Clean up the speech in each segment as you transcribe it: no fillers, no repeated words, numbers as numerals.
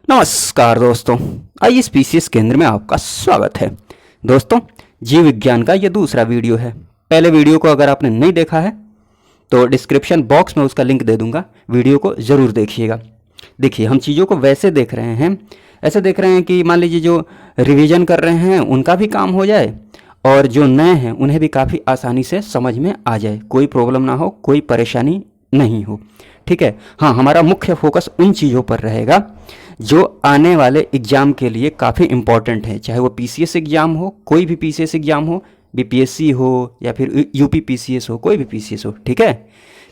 नमस्कार दोस्तों, आइए स्पीसीज केंद्र में आपका स्वागत है। दोस्तों, जीव विज्ञान का ये दूसरा वीडियो है। पहले वीडियो को अगर आपने नहीं देखा है तो डिस्क्रिप्शन बॉक्स में उसका लिंक दे दूंगा, वीडियो को ज़रूर देखिएगा। देखिए, हम चीज़ों को वैसे देख रहे हैं, ऐसे देख रहे हैं कि मान लीजिए जो रिवीजन कर रहे हैं उनका भी काम हो जाए और जो नए हैं उन्हें भी काफ़ी आसानी से समझ में आ जाए, कोई प्रॉब्लम ना हो, कोई परेशानी नहीं हो। ठीक है। हाँ, हमारा मुख्य फोकस उन चीज़ों पर रहेगा जो आने वाले एग्ज़ाम के लिए काफ़ी इम्पॉर्टेंट है, चाहे वो पीसीएस एग्ज़ाम हो, कोई भी पीसीएस एग्ज़ाम हो, बीपीएससी हो या फिर यूपी पीसीएस हो, कोई भी पीसीएस हो। ठीक है।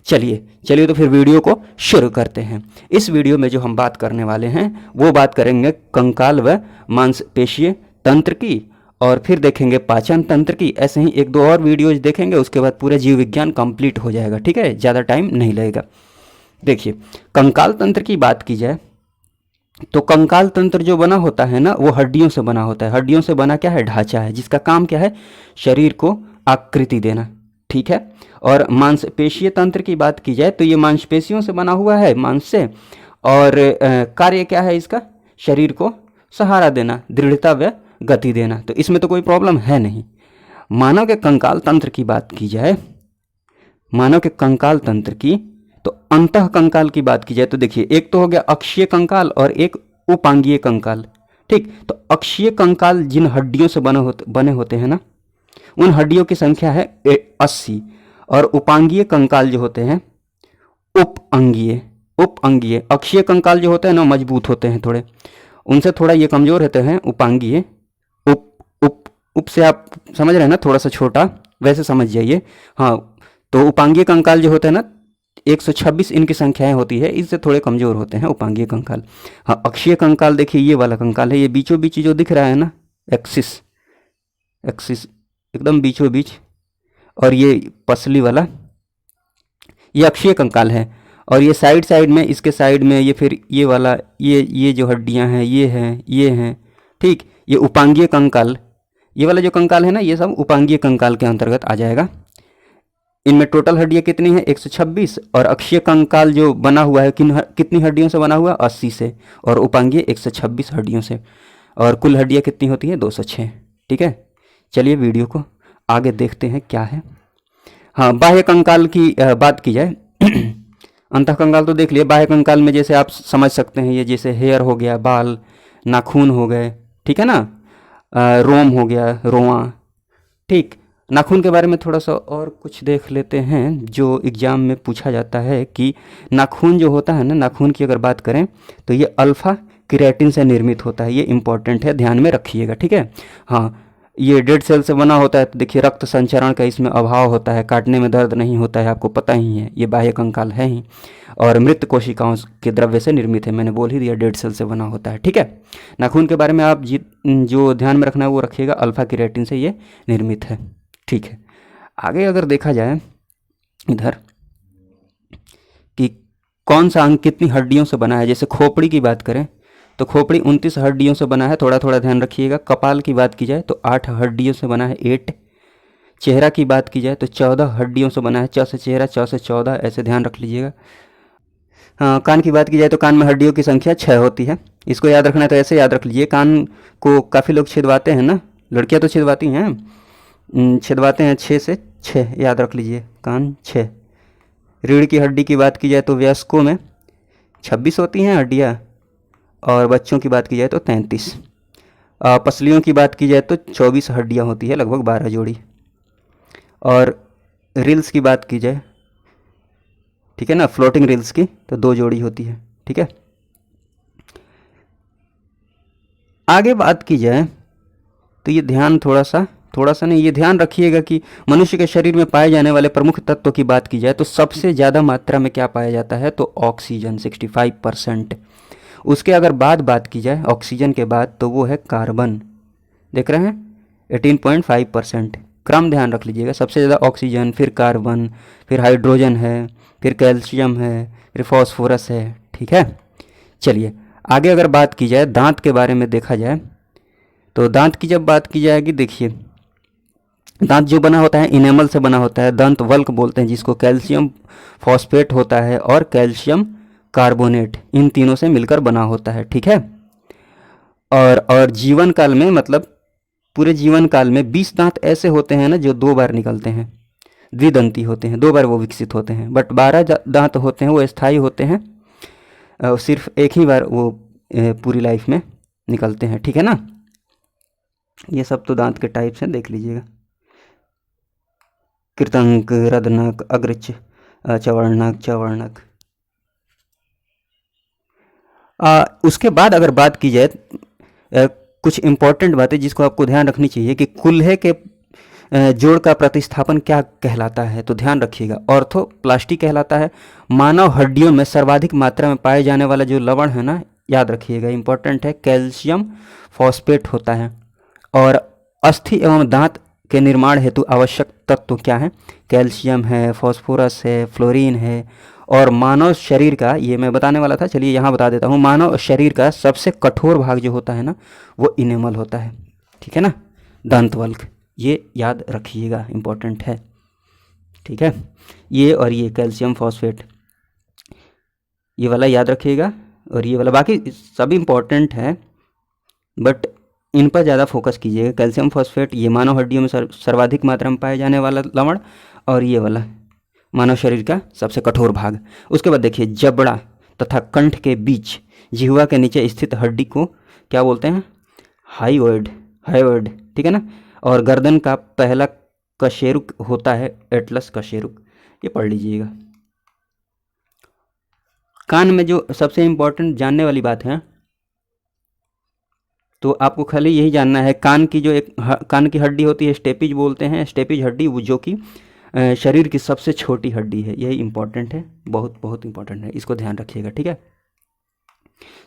चलिए तो फिर वीडियो को शुरू करते हैं। इस वीडियो में जो हम बात करने वाले हैं वो बात करेंगे कंकाल व मांसपेशीय तंत्र की, और फिर देखेंगे पाचन तंत्र की। ऐसे ही एक दो और वीडियोज देखेंगे, उसके बाद पूरा जीव विज्ञान कंप्लीट हो जाएगा। ठीक है, ज़्यादा टाइम नहीं लगेगा। देखिए, कंकाल तंत्र की बात की जाए तो कंकाल तंत्र जो बना होता है ना, वो हड्डियों से बना होता है। हड्डियों से बना क्या है? ढांचा है, जिसका काम क्या है? शरीर को आकृति देना। ठीक है। और मांसपेशीय तंत्र की बात की जाए तो ये मांसपेशियों से बना हुआ है, मांस से, और कार्य क्या है इसका? शरीर को सहारा देना, दृढ़ता व गति देना। तो इसमें तो कोई प्रॉब्लम है नहीं। मानव के कंकाल तंत्र की बात की जाए, मानव के कंकाल तंत्र की, तो अंतः कंकाल की बात की जाए तो देखिए, एक तो हो गया अक्षीय कंकाल और एक उपांगीय कंकाल। ठीक। तो अक्षीय कंकाल जिन हड्डियों से बने होते हैं ना, उन हड्डियों की संख्या है 80, और उपांगीय कंकाल जो होते हैं उप अंगीय अक्षीय कंकाल जो होते हैं ना मजबूत होते हैं थोड़े, उनसे थोड़ा ये कमजोर होते हैं उपांगीय। उप उप उप से आप समझ रहे हैं ना, थोड़ा सा छोटा, वैसे समझ जाइए। हाँ, तो उपांगीय कंकाल जो होते हैं ना 126 इनकी संख्याएं होती है, इससे थोड़े कमजोर होते हैं उपांगीय कंकाल। हाँ, अक्षीय कंकाल देखिए, ये वाला कंकाल है, ये बीचों बीच जो दिख रहा है ना, एक्सिस एकदम बीचों बीच, और ये पसली वाला ये अक्षीय कंकाल है। और ये साइड में, इसके साइड में ये फिर ये वाला, ये जो हड्डियां हैं ये हैं। ठीक। ये उपांगीय कंकाल, ये वाला जो कंकाल है ना, ये सब उपांगीय कंकाल के अंतर्गत आ जाएगा। इनमें टोटल हड्डियां कितनी है? 126। और अक्षीय कंकाल जो बना हुआ है कितनी हड्डियों से बना हुआ? 80 से। और उपांगीय 126 हड्डियों से। और कुल हड्डियां कितनी होती हैं? 206। ठीक है। चलिए वीडियो को आगे देखते हैं क्या है। हाँ, बाह्य कंकाल की बात की जाए अंतः कंकाल तो देख लिए। बाह्य कंकाल में जैसे आप समझ सकते हैं, ये जैसे हेयर हो गया, बाल, नाखून हो गए, ठीक है ना, रोम हो गया, रोआ। ठीक। नाखून के बारे में थोड़ा सा और कुछ देख लेते हैं, जो एग्ज़ाम में पूछा जाता है कि नाखून जो होता है ना, नाखून की अगर बात करें तो ये अल्फ़ा केराटिन से निर्मित होता है। ये इंपॉर्टेंट है, ध्यान में रखिएगा। ठीक है। हाँ, ये डेड सेल से बना होता है, तो देखिए रक्त संचरण का इसमें अभाव होता है, काटने में दर्द नहीं होता है, आपको पता ही है, ये बाह्य कंकाल है ही। और मृत कोशिकाओं के द्रव्य से निर्मित है, मैंने बोल ही दिया, डेड सेल से बना होता है। ठीक है। नाखून के बारे में आप जो ध्यान में रखना है वो रखिएगा, अल्फ़ा केराटिन से ये निर्मित है। ठीक है। आगे अगर देखा जाए इधर कि कौन सा अंग कितनी हड्डियों से बना है, जैसे खोपड़ी की बात करें तो खोपड़ी 29 हड्डियों से बना है, थोड़ा थोड़ा ध्यान रखिएगा। कपाल की बात की जाए तो 8 हड्डियों से बना है, 8। चेहरा की बात की जाए तो 14 हड्डियों से बना है, च से चेहरा, च से 14, ऐसे ध्यान रख लीजिएगा। हाँ, कान की बात की जाए तो कान में हड्डियों की संख्या 6 होती है। इसको याद रखना है तो ऐसे याद रख लीजिए। कान को काफ़ी लोग छिदवाते हैं ना, लड़कियां तो छिदवाती हैं, छिदवाते हैं 6 से 6, याद रख लीजिए, कान 6। रीढ़ की हड्डी की बात की जाए तो वयस्कों में 26 होती हैं हड्डियाँ, और बच्चों की बात की जाए तो 33। पसलियों की बात की जाए तो 24 हड्डियाँ होती है, लगभग 12 जोड़ी। और रिल्स की बात की जाए, ठीक है ना, फ्लोटिंग रिल्स की, तो 2 जोड़ी होती है। ठीक है। आगे बात की जाए तो ये ध्यान थोड़ा सा नहीं, ये ध्यान रखिएगा कि मनुष्य के शरीर में पाए जाने वाले प्रमुख तत्वों की बात की जाए तो सबसे ज़्यादा मात्रा में क्या पाया जाता है? तो ऑक्सीजन, 65%। उसके अगर बात की जाए ऑक्सीजन के बाद तो वो है कार्बन, देख रहे हैं, 18.5%। क्रम ध्यान रख लीजिएगा, सबसे ज़्यादा ऑक्सीजन, फिर कार्बन, फिर हाइड्रोजन है, फिर कैल्शियम है, फिर फॉस्फोरस है। ठीक है। चलिए आगे अगर बात की जाए दांत के बारे में देखा जाए तो दांत की जब बात की जाएगी, देखिए दांत जो बना होता है इनेमल से बना होता है, दंत वल्क बोलते हैं जिसको, कैल्शियम फॉस्फेट होता है और कैल्शियम कार्बोनेट, इन तीनों से मिलकर बना होता है। ठीक है। और जीवन काल में, मतलब पूरे जीवन काल में 20 दांत ऐसे होते हैं ना जो 2 बार निकलते हैं, द्विदंती होते हैं, 2 बार वो विकसित होते हैं। बट 12 दांत होते हैं वो स्थायी होते हैं, सिर्फ एक ही बार वो पूरी लाइफ में निकलते हैं। ठीक है ना। ये सब तो दांत के टाइप्स हैं, देख लीजिएगा। कृतंक, रदनक, अग्रच, चवर्णक, चवर्णक। उसके बाद अगर बात की जाए कुछ इंपॉर्टेंट बातें जिसको आपको ध्यान रखनी चाहिए कि कुल्हे के जोड़ का प्रतिस्थापन क्या कहलाता है, तो ध्यान रखिएगा, ऑर्थोप्लास्टी कहलाता है। मानव हड्डियों में सर्वाधिक मात्रा में पाए जाने वाला जो लवण है ना, याद रखिएगा, इंपॉर्टेंट है, कैल्शियम फॉस्फेट होता है। और अस्थि एवं दांत के निर्माण हेतु आवश्यक तत्व क्या है? कैल्शियम है, फॉस्फोरस है, फ्लोरीन है। और मानव शरीर का, ये मैं बताने वाला था, चलिए यहाँ बता देता हूँ, मानव शरीर का सबसे कठोर भाग जो होता है ना, वो इनेमल होता है। ठीक है ना, दंतवल्क, ये याद रखिएगा, इंपॉर्टेंट है। ठीक है, ये और ये कैल्शियम फॉस्फेट, ये वाला याद रखिएगा, और ये वाला, बाकी सब इंपॉर्टेंट है बट इन पर ज़्यादा फोकस कीजिएगा। कैल्शियम फॉस्फेट ये मानव हड्डियों में सर्वाधिक मात्रा में पाए जाने वाला लवण, और ये वाला मानव शरीर का सबसे कठोर भाग। उसके बाद देखिए, जबड़ा तथा कंठ के बीच जिह्वा के नीचे स्थित हड्डी को क्या बोलते हैं? Hyoid, hyoid. ठीक है ना। और गर्दन का पहला कशेरुक होता है एटलस कशेरुक, ये पढ़ लीजिएगा। कान में जो सबसे इम्पोर्टेंट जानने वाली बात है, तो आपको खाली यही जानना है, कान की जो एक कान की हड्डी होती है स्टेपिज बोलते हैं, स्टेपिज हड्डी, वो जो कि शरीर की सबसे छोटी हड्डी है। यही इंपॉर्टेंट है, बहुत बहुत इंपॉर्टेंट है, इसको ध्यान रखिएगा। ठीक है,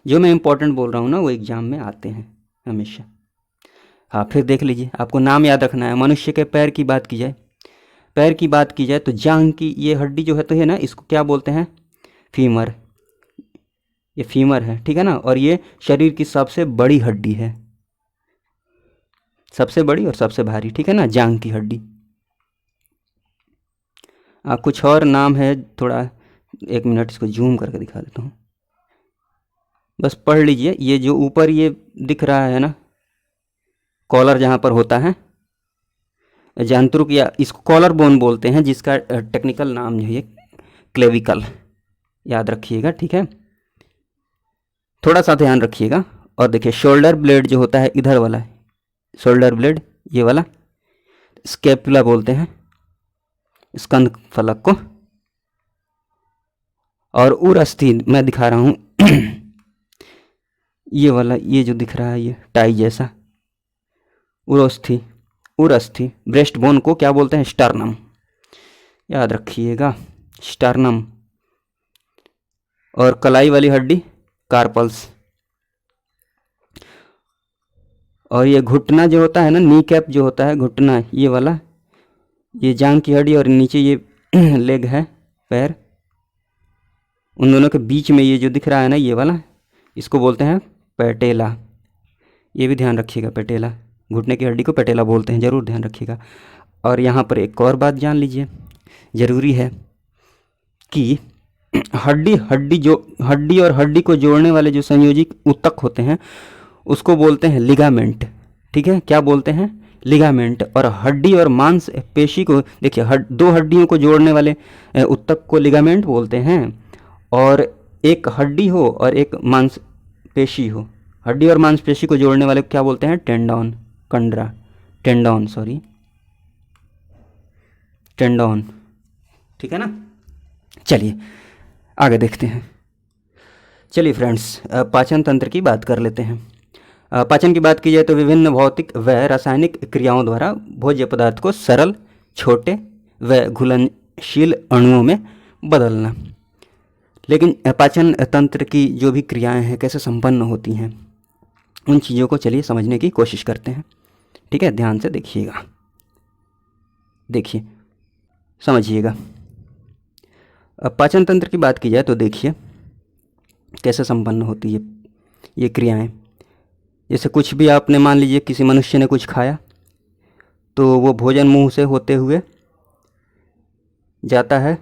जो मैं इंपॉर्टेंट बोल रहा हूँ ना, वो एग्जाम में आते हैं हमेशा। हाँ, फिर देख लीजिए, आपको नाम याद रखना है। मनुष्य के पैर की बात की जाए, पैर की बात की जाए तो जांघ की ये हड्डी जो है तो है ना, इसको क्या बोलते हैं? फीमर, ये फीमर है। ठीक है ना। और ये शरीर की सबसे बड़ी हड्डी है, सबसे बड़ी और सबसे भारी। ठीक है ना, जांघ की हड्डी। कुछ और नाम है, थोड़ा 1 मिनट इसको जूम करके दिखा देता हूँ, बस पढ़ लीजिए। ये जो ऊपर ये दिख रहा है ना, कॉलर जहाँ पर होता है, जंतुक, या इसको कॉलर बोन बोलते हैं, जिसका टेक्निकल नाम जो है क्लेविकल, याद रखिएगा। ठीक है, थोड़ा सा ध्यान रखिएगा। और देखिए, शोल्डर ब्लेड जो होता है इधर वाला, शोल्डर ब्लेड ये वाला, स्केपुला बोलते हैं स्कंद फलक को। और उरस्थि मैं दिखा रहा हूँ ये वाला, ये जो दिख रहा है ये टाई जैसा, उरस्थि, उरस्थि। ब्रेस्ट बोन को क्या बोलते हैं? स्टर्नम, याद रखिएगा, स्टर्नम। और कलाई वाली हड्डी कार्पल्स। और ये घुटना जो होता है ना, नी कैप जो होता है, घुटना ये वाला, ये जांघ की हड्डी, और नीचे ये लेग है, पैर, उन दोनों के बीच में ये जो दिख रहा है ना, ये वाला, इसको बोलते हैं पैटेला। ये भी ध्यान रखिएगा, पैटेला, घुटने की हड्डी को पैटेला बोलते हैं, ज़रूर ध्यान रखिएगा। और यहाँ पर एक और बात जान लीजिए, ज़रूरी है कि हड्डी और हड्डी को जोड़ने वाले जो संयोजी ऊतक होते हैं उसको बोलते हैं लिगामेंट। ठीक है, क्या बोलते हैं? लिगामेंट। और हड्डी और मांस पेशी को देखिए, दो हड्डियों को जोड़ने वाले ऊतक को लिगामेंट बोलते हैं। और एक हड्डी हो और एक मांसपेशी हो, हड्डी और मांसपेशी को जोड़ने वाले को क्या बोलते हैं? Tendon, कंडरा, tendon, sorry, tendon. ठीक है ना। चलिए आगे देखते हैं। चलिए फ्रेंड्स, पाचन तंत्र की बात कर लेते हैं। पाचन की बात की जाए तो विभिन्न भौतिक व रासायनिक क्रियाओं द्वारा भोज्य पदार्थ को सरल, छोटे व घुलनशील अणुओं में बदलना। लेकिन पाचन तंत्र की जो भी क्रियाएं हैं कैसे संपन्न होती हैं, उन चीज़ों को चलिए समझने की कोशिश करते हैं। ठीक है, ध्यान से देखिएगा, देखिए समझिएगा। पाचन तंत्र की बात की जाए तो देखिए कैसे संपन्न होती है ये क्रियाएं। जैसे कुछ भी आपने, मान लीजिए किसी मनुष्य ने कुछ खाया तो वो भोजन मुंह से होते हुए जाता है,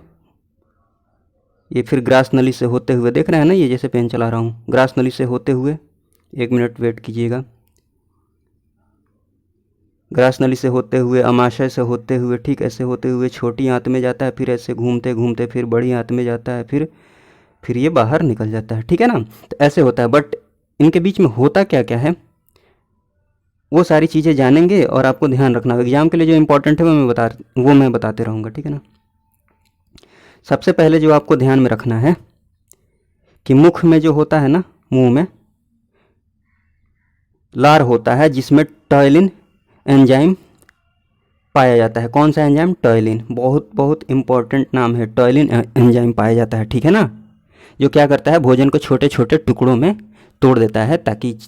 ये फिर ग्रास नली से होते हुए, देख रहे हैं ना, ये जैसे पेन चला रहा हूँ, ग्रास नली से होते हुए 1 मिनट वेट कीजिएगा। ग्रास नली से होते हुए, अमाशय से होते हुए, ठीक ऐसे होते हुए छोटी आंत में जाता है, फिर ऐसे घूमते घूमते फिर बड़ी आंत में जाता है, फिर ये बाहर निकल जाता है, ठीक है ना। तो ऐसे होता है, बट इनके बीच में होता क्या क्या है वो सारी चीज़ें जानेंगे और आपको ध्यान रखना है। एग्जाम के लिए जो इंपॉर्टेंट है वो मैं बताते रहूँगा, ठीक है ना। सबसे पहले जो आपको ध्यान में रखना है कि मुख में जो होता है ना, मुंह में लार होता है जिसमें टॉयलिन एंजाइम पाया जाता है। कौन सा एंजाइम? टॉयलिन। बहुत बहुत इंपॉर्टेंट नाम है, टॉयलिन एंजाइम पाया जाता है, ठीक है ना। जो क्या करता है, भोजन को छोटे छोटे टुकड़ों में तोड़ देता है ताकि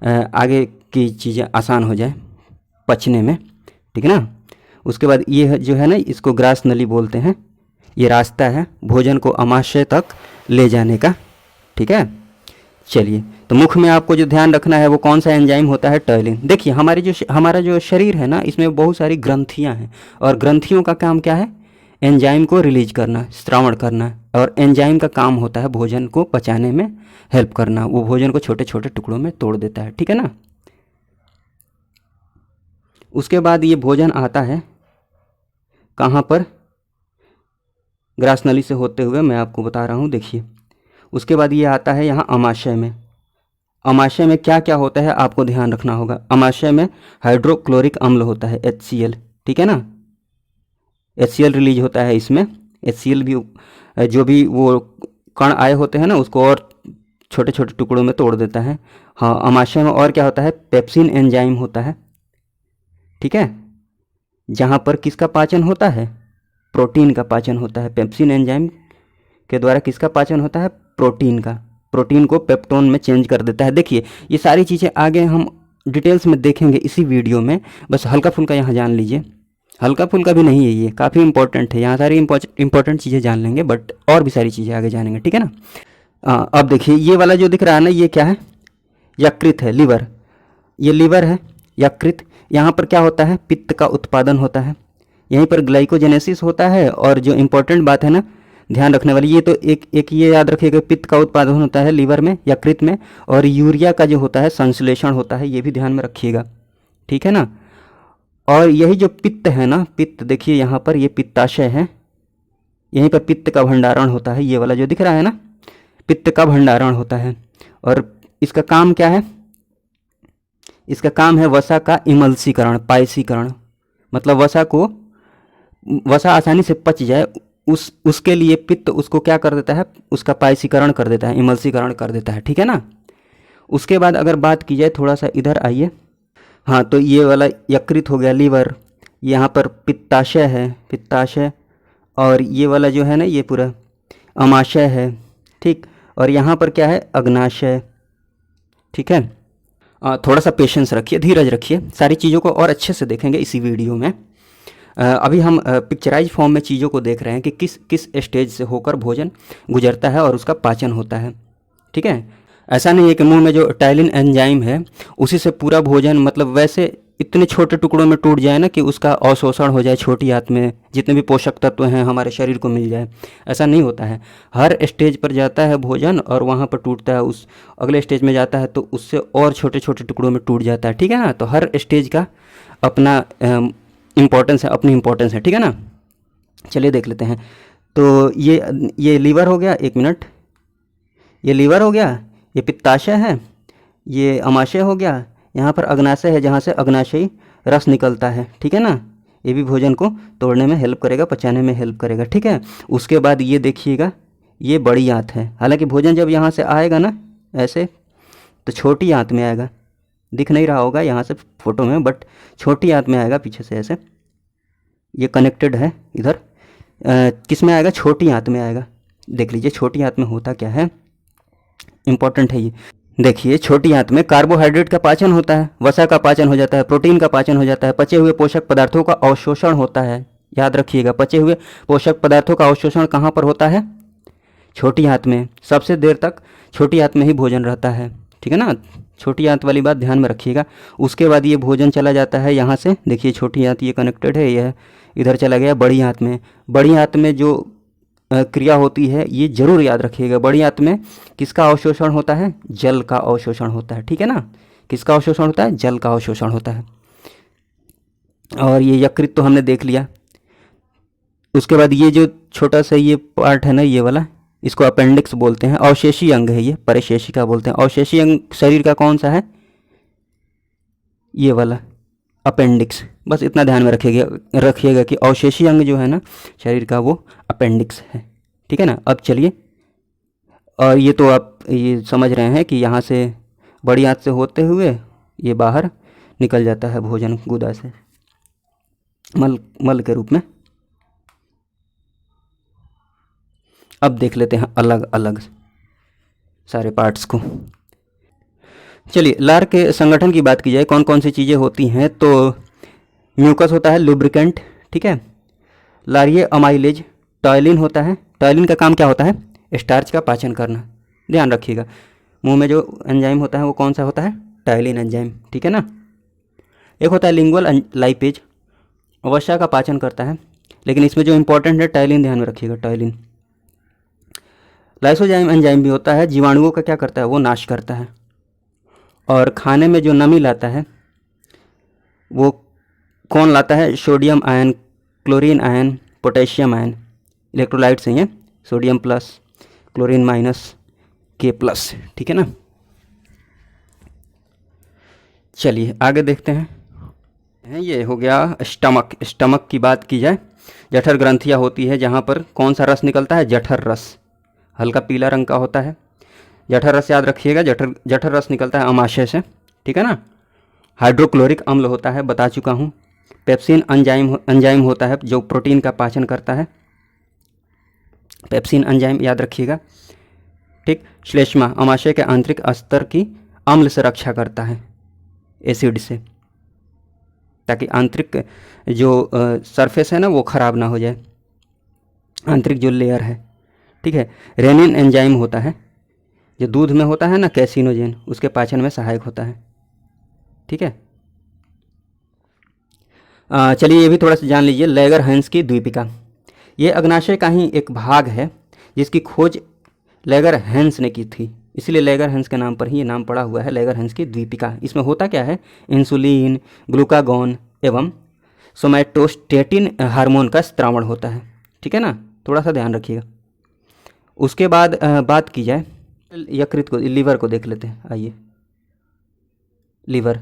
आगे की चीज़ें आसान हो जाए पचने में, ठीक है ना। उसके बाद ये जो है ना, इसको ग्रास नली बोलते हैं। ये रास्ता है भोजन को आमाशय तक ले जाने का, ठीक है। चलिए, तो मुख में आपको जो ध्यान रखना है वो कौन सा एंजाइम होता है? टॉयलिन। देखिए हमारा जो शरीर है ना, इसमें बहुत सारी ग्रंथियां हैं और ग्रंथियों का काम क्या है? एंजाइम को रिलीज करना, श्रावण करना। और एंजाइम का काम होता है भोजन को पचाने में हेल्प करना। वो भोजन को छोटे छोटे टुकड़ों में तोड़ देता है, ठीक है ना। उसके बाद ये भोजन आता है कहाँ पर? ग्रास नली से होते हुए, मैं आपको बता रहा हूँ, देखिए। उसके बाद ये आता है यहाँ अमाशय में। अमाशय में क्या क्या होता है आपको ध्यान रखना होगा। अमाशय में हाइड्रोक्लोरिक अम्ल होता है, HCl, ठीक है ना। HCl रिलीज होता है इसमें। HCl भी जो भी वो कण आए होते हैं ना, उसको और छोटे छोटे टुकड़ों में तोड़ देता है। हाँ, अमाशय में और क्या होता है? पेप्सिन एंजाइम होता है, ठीक है। जहाँ पर किसका पाचन होता है? प्रोटीन का पाचन होता है। पेप्सिन एंजाइम के द्वारा किसका पाचन होता है? प्रोटीन का। प्रोटीन को पेप्टोन में चेंज कर देता है। देखिए, ये सारी चीज़ें आगे हम डिटेल्स में देखेंगे इसी वीडियो में, बस हल्का फुल्का यहाँ जान लीजिए। हल्का फुल्का भी नहीं है, ये काफ़ी इंपॉर्टेंट है। यहाँ सारी इंपॉर्टेंट चीज़ें जान लेंगे, बट और भी सारी चीज़ें आगे जानेंगे, ठीक है ना। अब देखिए, ये वाला जो दिख रहा है ना, ये क्या है? यकृत है, लीवर। ये लीवर है, यकृत। यहाँ पर क्या होता है? पित्त का उत्पादन होता है। यहीं पर ग्लाइकोजेनेसिस होता है। और जो इम्पोर्टेंट बात है ना ध्यान रखने वाली, ये तो एक ये याद रखिएगा, पित्त का उत्पादन होता है लीवर में, यकृत में। और यूरिया का जो होता है संश्लेषण होता है, ये भी ध्यान में रखिएगा, ठीक है ना। और यही जो पित्त है ना, पित्त देखिए यहाँ पर, ये पित्ताशय है। यहीं पर पित्त का भंडारण होता है। ये वाला जो दिख रहा है ना, पित्त का भंडारण होता है। और इसका काम क्या है? इसका काम है वसा का इमल्सीकरण, पायसीकरण। मतलब वसा आसानी से पच जाए, उसके लिए पित्त उसको क्या कर देता है? उसका पायसीकरण कर देता है, इमल्सीकरण कर देता है, ठीक है ना। उसके बाद अगर बात की जाए, थोड़ा सा इधर आइए। हाँ, तो ये वाला यकृत हो गया, लीवर। यहाँ पर पित्ताशय है, पित्ताशय। और ये वाला जो है ना, ये पूरा अमाशय है, ठीक। और यहाँ पर क्या है? अग्नाशय, ठीक है। थोड़ा सा पेशेंस रखिए, धीरज रखिए, सारी चीज़ों को और अच्छे से देखेंगे इसी वीडियो में। अभी हम पिक्चराइज फॉर्म में चीज़ों को देख रहे हैं कि किस किस स्टेज से होकर भोजन गुजरता है और उसका पाचन होता है, ठीक है। ऐसा नहीं है कि मुंह में जो टाइलिन एंजाइम है उसी से पूरा भोजन, मतलब वैसे इतने छोटे टुकड़ों में टूट जाए ना कि उसका अवशोषण हो जाए, छोटी आंत में जितने भी पोषक तत्व हैं हमारे शरीर को मिल जाए। ऐसा नहीं होता है। हर स्टेज पर जाता है भोजन और वहाँ पर टूटता है, उस अगले स्टेज में जाता है तो उससे और छोटे छोटे टुकड़ों में टूट जाता है, ठीक है ना। तो हर स्टेज का अपना इम्पोर्टेंस है, अपनी इम्पोर्टेंस है, ठीक है ना। चलिए देख लेते हैं। तो ये लीवर हो गया, 1 मिनट। ये लीवर हो गया, ये पित्ताशय है, ये अमाशय हो गया। यहाँ पर अग्नाशय है, जहाँ से अग्नाशयी रस निकलता है, ठीक है ना। ये भी भोजन को तोड़ने में हेल्प करेगा, पचाने में हेल्प करेगा, ठीक है। उसके बाद ये देखिएगा, ये बड़ी आंत है। हालांकि भोजन जब यहाँ से आएगा ना ऐसे, तो छोटी आंत में आएगा, दिख नहीं रहा होगा यहाँ से फोटो में, बट छोटी आंत में आएगा पीछे से ऐसे। ये कनेक्टेड है इधर, किस में आएगा? छोटी आंत में आएगा। देख लीजिए छोटी आंत में होता क्या है, इंपॉर्टेंट है ये। देखिए, छोटी आंत में कार्बोहाइड्रेट का पाचन होता है, वसा का पाचन हो जाता है, प्रोटीन का पाचन हो जाता है, पचे हुए पोषक पदार्थों का अवशोषण होता है। याद रखिएगा, पचे हुए पोषक पदार्थों का अवशोषण कहाँ पर होता है? छोटी आंत में। सबसे देर तक छोटी आंत में ही भोजन रहता है, ठीक है ना। छोटी आंत वाली बात ध्यान में रखिएगा। उसके बाद ये भोजन चला जाता है यहाँ से, देखिए छोटी आंत ये कनेक्टेड है, यह इधर चला गया बड़ी आंत में। बड़ी आंत में जो क्रिया होती है, ये जरूर याद रखिएगा। बड़ी आंत में किसका अवशोषण होता है? जल का अवशोषण होता है, ठीक है ना। किसका अवशोषण होता है? जल का अवशोषण होता है। और ये यकृत तो हमने देख लिया। उसके बाद ये जो छोटा सा ये पार्ट है ना, ये वाला, इसको अपेंडिक्स बोलते हैं। अवशेषी अंग है ये, परिशेषिका बोलते हैं। अवशेषी अंग शरीर का कौन सा है? ये वाला अपेंडिक्स। बस इतना ध्यान में रखिएगा कि अवशेषी अंग जो है ना शरीर का, वो अपेंडिक्स है, ठीक है ना। अब चलिए, और ये तो आप ये समझ रहे हैं कि यहाँ से बड़ी आंत से होते हुए ये बाहर निकल जाता है भोजन गुदा से, मल के रूप में। अब देख लेते हैं अलग अलग सारे पार्ट्स को। चलिए, लार के संगठन की बात की जाए, कौन कौन सी चीज़ें होती हैं, तो म्यूकस होता है, लुब्रिकेंट, ठीक है। लारिये अमाइलेज, टॉयलिन होता है। टॉयलिन का काम क्या होता है? स्टार्च का पाचन करना। ध्यान रखिएगा, मुंह में जो एंजाइम होता है वो कौन सा होता है? टॉयलिन एंजाइम, ठीक है ना। एक होता है लिंगुअल लाइपेज, वसा का पाचन करता है, लेकिन इसमें जो इंपॉर्टेंट है टॉयलिन, ध्यान में रखिएगा, टॉयलिन। लाइसोजाइम एंजाइम भी होता है, जीवाणुओं का क्या करता है? वो नाश करता है। और खाने में जो नमी लाता है वो कौन लाता है? Sodium ion, chlorine ion, potassium ion. Electrolytes हैं ये, सोडियम प्लस, क्लोरीन माइनस, के प्लस, ठीक है ना। चलिए आगे देखते हैं। ये हो गया स्टमक। स्टमक की बात की जाए, जठर ग्रंथियाँ होती है जहाँ पर कौन सा रस निकलता है? जठर रस, हल्का पीला रंग का होता है। जठर रस याद रखिएगा, जठर रस निकलता है अमाशय से, ठीक है ना। हाइड्रोक्लोरिक अम्ल होता है, बता चुका हूँ। पेप्सिन एंजाइम होता है जो प्रोटीन का पाचन करता है, पेप्सिन एंजाइम याद रखिएगा, ठीक। श्लेष्मा अमाशय के आंतरिक स्तर की अम्ल से रक्षा करता है, एसिड से, ताकि आंतरिक जो सरफेस है ना वो ख़राब ना हो जाए, आंतरिक जो लेयर है, ठीक है। रेनिन एंजाइम होता है जो दूध में होता है ना, कैसिनोजेन, उसके पाचन में सहायक होता है, ठीक है। चलिए ये भी थोड़ा सा जान लीजिए। लेगरहैंस की द्वीपिका, ये अग्नाशय का ही एक भाग है जिसकी खोज लेगरहैंस ने की थी, इसलिए लेगरहैंस के नाम पर ही ये नाम पड़ा हुआ है, लेगरहैंस की द्वीपिका। इसमें होता क्या है? इंसुलिन, ग्लूकागॉन एवं सोमैटोस्टेटिन हार्मोन का स्त्रावण होता है, ठीक है ना। थोड़ा सा ध्यान रखिएगा। उसके बाद बात की जाए यकृत को, लीवर को देख लेते हैं। आइए, लीवर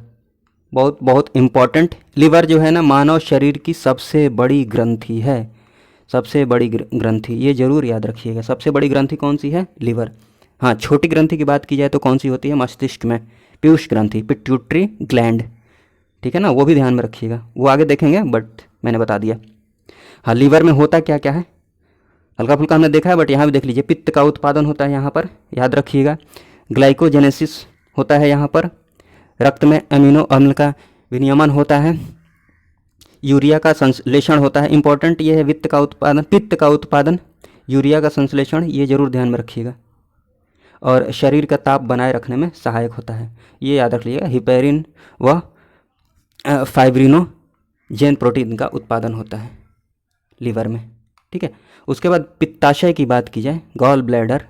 बहुत बहुत इम्पॉर्टेंट। लीवर जो है ना मानव शरीर की सबसे बड़ी ग्रंथि है, सबसे बड़ी ग्रंथि, ये जरूर याद रखिएगा। सबसे बड़ी ग्रंथि कौन सी है? लीवर। हाँ, छोटी ग्रंथि की बात की जाए तो कौन सी होती है? मस्तिष्क में पीयूष ग्रंथि, पिट्यूटरी ग्लैंड, ठीक है ना, वो भी ध्यान में रखिएगा, वो आगे देखेंगे, बट मैंने बता दिया। हाँ, लीवर में होता क्या क्या है हल्का फुल्का हमने देखा है, बट यहाँ भी देख लीजिए। पित्त का उत्पादन होता है यहाँ पर, याद रखिएगा। ग्लाइकोजेनेसिस होता है यहाँ पर। रक्त में अमीनो अम्ल का विनियमन होता है। यूरिया का संश्लेषण होता है। इंपॉर्टेंट ये है पित्त का उत्पादन, यूरिया का संश्लेषण, ये जरूर ध्यान में रखिएगा। और शरीर का ताप बनाए रखने में सहायक होता है, ये याद रख लीजिएगा। हिपेरिन व फाइब्रिनोजेन प्रोटीन का उत्पादन होता है लीवर में, ठीक है। उसके बाद पित्ताशय की बात की जाए, गॉल ब्लैडर,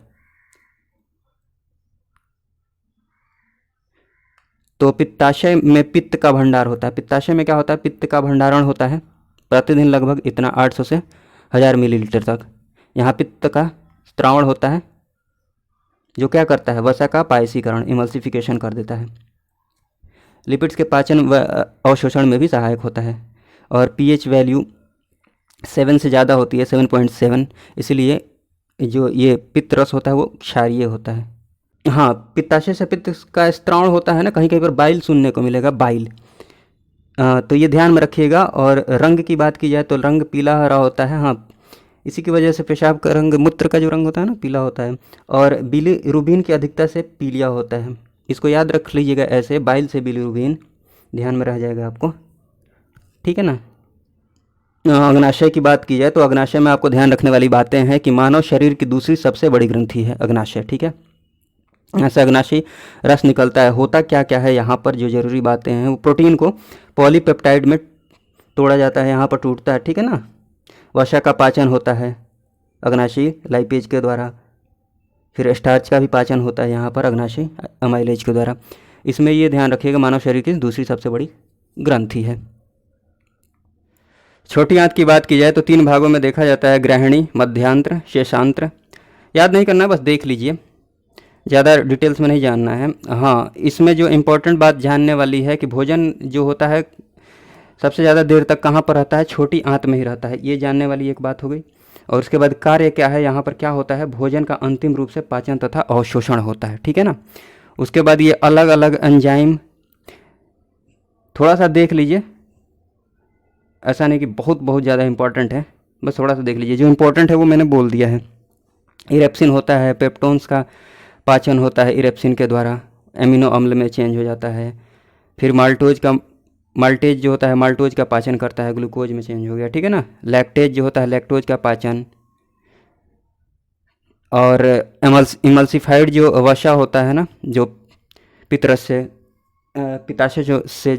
तो पित्ताशय में पित्त का भंडार होता है। पित्ताशय में क्या होता है? पित्त का भंडारण होता है प्रतिदिन लगभग इतना 800 से 1000 मिलीलीटर तक। यहाँ पित्त का स्त्रावण होता है जो क्या करता है? वसा का पायसीकरण, इमल्सिफिकेशन कर देता है। लिपिड्स के पाचन व अवशोषण में भी सहायक होता है। और पीएच वैल्यू 7 से ज़्यादा होती है, 7.7, इसलिए जो ये पित्त रस होता है वो क्षारीय होता है। हाँ, पित्ताशय से पित्त का स्त्रावण होता है ना, कहीं कहीं पर बाइल सुनने को मिलेगा, बाइल, तो ये ध्यान में रखिएगा। और रंग की बात की जाए तो रंग पीला हरा होता है। हाँ, इसी की वजह से पेशाब का रंग, मूत्र का जो रंग होता है ना, पीला होता है। और बिलीरुबिन की अधिकता से पीलिया होता है, इसको याद रख लीजिएगा ऐसे, बाइल से बिलीरुबिन, ध्यान में रह जाएगा आपको, ठीक है ना। अग्नाशय की बात की जाए तो अग्नाशय में आपको ध्यान रखने वाली बातें हैं कि मानव शरीर की दूसरी सबसे बड़ी ग्रंथि है अग्नाशय, ठीक है। ऐसे अग्नाशय रस निकलता है। होता क्या क्या है यहाँ पर, जो जरूरी बातें हैं, वो प्रोटीन को पॉलीपेप्टाइड में तोड़ा जाता है, यहाँ पर टूटता है, ठीक है ना। वसा का पाचन होता है, अग्नाशयी लाइपेज के द्वारा। फिर स्टार्च का भी पाचन होता है यहाँ पर अग्नाशयी अमाइलेज के द्वारा। इसमें ये ध्यान रखिएगा मानव शरीर की दूसरी सबसे बड़ी ग्रंथि है। छोटी आंत की बात की जाए तो 3 भागों में देखा जाता है, ग्रहणी, मध्यांत्र, शेषांत्र। याद नहीं करना, बस देख लीजिए, ज़्यादा डिटेल्स में नहीं जानना है। हाँ, इसमें जो इम्पोर्टेंट बात जानने वाली है कि भोजन जो होता है सबसे ज़्यादा देर तक कहाँ पर रहता है, छोटी आंत में ही रहता है, ये जानने वाली एक बात हो गई। और उसके बाद कार्य क्या है, यहाँ पर क्या होता है, भोजन का अंतिम रूप से पाचन तथा अवशोषण होता है, ठीक है ना। उसके बाद ये अलग अलग एंजाइम, थोड़ा सा देख लीजिए, ऐसा नहीं कि बहुत बहुत ज़्यादा इंपॉर्टेंट है, बस थोड़ा सा देख लीजिए। जो इंपॉर्टेंट है वो मैंने बोल दिया है। इरेप्सिन होता है, पेप्टोन्स का पाचन होता है इरेप्सिन के द्वारा, एमिनो अम्ल में चेंज हो जाता है। फिर माल्टेज जो होता है, माल्टोज का पाचन करता है, ग्लूकोज में चेंज हो गया, ठीक है ना। लैक्टेज जो होता है, लैक्टोज का पाचन। और इमल्सिफाइड जो वसा होता है ना, जो पित्तरस से पिताशय से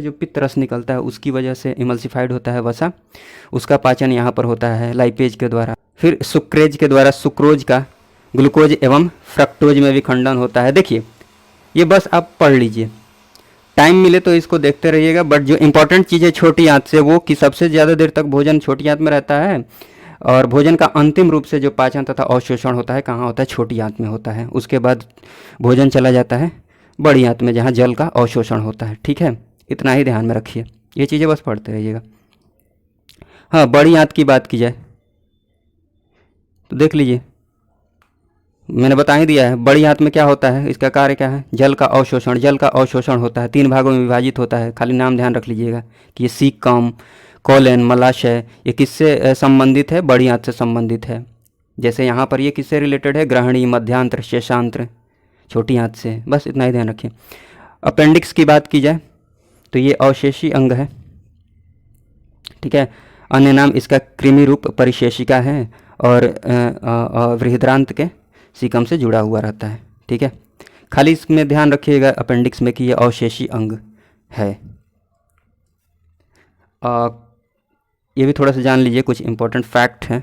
जो पित्तरस निकलता है, उसकी वजह से इमल्सिफाइड होता है वसा, उसका पाचन यहाँ पर होता है लाइपेज के द्वारा। फिर सुक्रेज के द्वारा सुक्रोज का ग्लूकोज एवं फ्रक्टोज में विखंडन होता है। देखिए, ये बस आप पढ़ लीजिए, टाइम मिले तो इसको देखते रहिएगा। बट जो इंपॉर्टेंट चीज़ है छोटी आंत से, वो कि सबसे ज़्यादा देर तक भोजन छोटी आंत में रहता है, और भोजन का अंतिम रूप से जो पाचन तथा अवशोषण होता है कहाँ होता है, छोटी आंत में होता है। उसके बाद भोजन चला जाता है बड़ी आंत में, जहाँ जल का अवशोषण होता है, ठीक है। इतना ही ध्यान में रखिए, ये चीज़ें बस पढ़ते रहिएगा। हाँ, बड़ी आंत की बात की जाए तो देख लीजिए, मैंने बता ही दिया है। बड़ी आंत में क्या होता है, इसका कार्य क्या है, जल का अवशोषण। जल का अवशोषण होता है, 3 भागों में विभाजित होता है। खाली नाम ध्यान रख लीजिएगा कि ये सीकम, कोलेन, मलाशय, ये किससे संबंधित है, बड़ी आंत से संबंधित है। जैसे यहाँ पर ये किससे रिलेटेड है, ग्रहणी, मध्यांत्र, शेषांत्र, छोटी आंत से। बस इतना ही ध्यान रखिए। अपेंडिक्स की बात की जाए तो ये अवशेषी अंग है, ठीक है। अन्य नाम इसका कृमि रूप परिशेषिका है, और बृहदान्त्र के सीकम से जुड़ा हुआ रहता है, ठीक है। खाली इसमें ध्यान रखिएगा अपेंडिक्स में कि ये अवशेषी अंग है। ये भी थोड़ा सा जान लीजिए, कुछ इंपॉर्टेंट फैक्ट हैं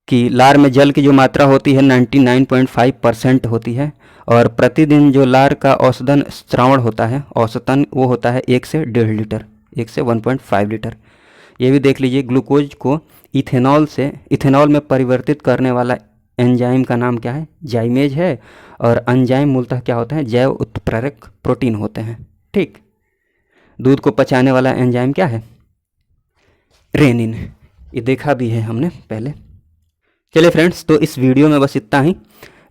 कि लार में जल की जो मात्रा होती है 99.5% होती है, और प्रतिदिन जो लार का औसतन श्रावण होता है, औसतन वो होता है 1 से 1.5 लीटर, 1 से 1.5 लीटर। ये भी देख लीजिए। ग्लूकोज को इथेनॉल में परिवर्तित करने वाला एंजाइम का नाम क्या है, जाइमेज है। और एंजाइम मूलतः क्या होता है, जैव उत्प्रेरक प्रोटीन होते हैं, ठीक। दूध को पचाने वाला एंजाइम क्या है, रेनिन। ये देखा भी है हमने पहले। चलिए फ्रेंड्स, तो इस वीडियो में बस इतना ही।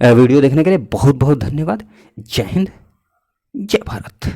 वीडियो देखने के लिए बहुत बहुत धन्यवाद। जय हिंद, जय भारत।